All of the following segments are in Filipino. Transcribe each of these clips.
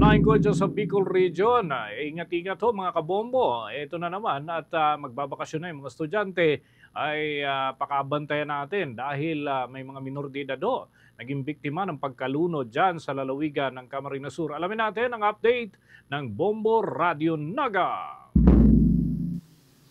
Balangin ko dyan sa Bicol Region. Ingat-ingat ho mga kabombo. Ito na naman at magbabakasyon na yung mga estudyante ay pakabantayan natin dahil may mga minor de edad ho naging biktima ng pagkalunod dyan sa lalawigan ng Camarines Sur. Alamin natin ang update ng Bombo Radio Naga.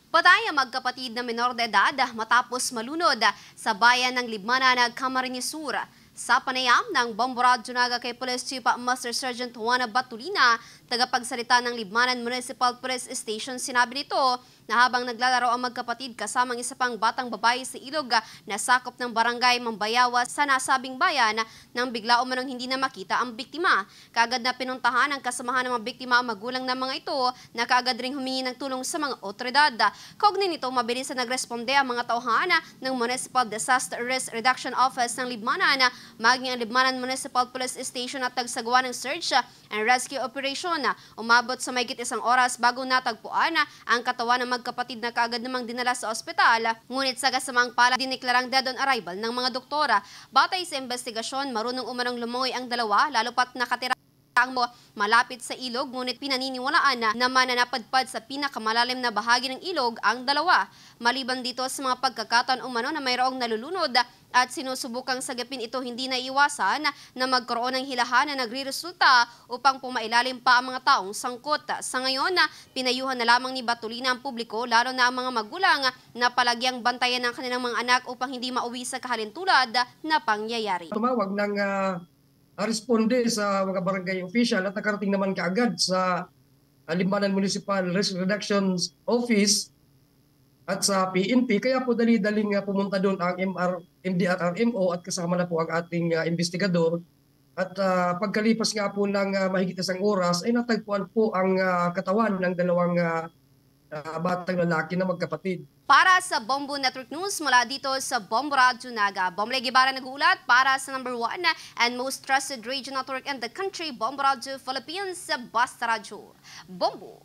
Patay ang magkapatid na minor de edad matapos malunod sa bayan ng Libmanan, Camarines Sur. Sa panayam ng Bombo Radio Naga kay Police Chief Master Sergeant Juana Batulina, tagapagsalita ng Libmanan Municipal Police Station, sinabi nito na habang naglalaro ang magkapatid kasamang isa pang batang babae sa ilog na sakop ng barangay Mambayawa sa nasabing bayan nang bigla umanong hindi na makita ang biktima. Kaagad na pinuntahan ang kasamahan ng mga biktima ang magulang ng mga ito na kaagad ring humingi ng tulong sa mga otoridad. Kaugnay nito, mabilis na nagresponde ang mga tauhan ng Municipal Disaster Risk Reduction Office ng Libmanan, maging ang Libmanan Municipal Police Station at tagsagawa ng search and rescue operation. Umabot sa mahigit isang oras bago natagpuan ang katawan ng magkapatid na kaagad namang dinala sa ospital. Ngunit sa kasamang palad, diniklarang dead on arrival ng mga doktora. Batay sa investigasyon, marunong umanong lumangoy ang dalawa, lalo pat nakatira ang malapit sa ilog, ngunit pinaniniwalaan naman na napadpad sa pinakamalalim na bahagi ng ilog ang dalawa. Maliban dito sa mga pagkakataon umano na mayroong nalulunod at sinusubukang sagapin ito, hindi na iwasan na magkaroon ng hilahan na nagre-resulta upang pumailalim pa ang mga taong sangkot. Sa ngayon, pinayuhan na lamang ni Batulina ang publiko, lalo na ang mga magulang, na palagyang bantayan ng kanilang mga anak upang hindi mauwi sa kahalintulad na pangyayari. Tumawag ng responde sa mga barangay official at nakarating naman kaagad sa Libmanan Municipal Risk Reduction Office at sa PNP. Kaya po dali-daling pumunta doon ang MD at RMO at kasama na po ang ating investigador. At pagkalipas nga po ng mahigit isang oras ay natagpuan po ang katawan ng dalawang batang lalaki na magkapatid. Para sa Bombo Network News, mula dito sa Bombo Radio Naga, Bomble Guevara nag-uulat para sa #1 and most trusted radio network in the country, Bombo Radio Philippines, Basta Radio. Bombo!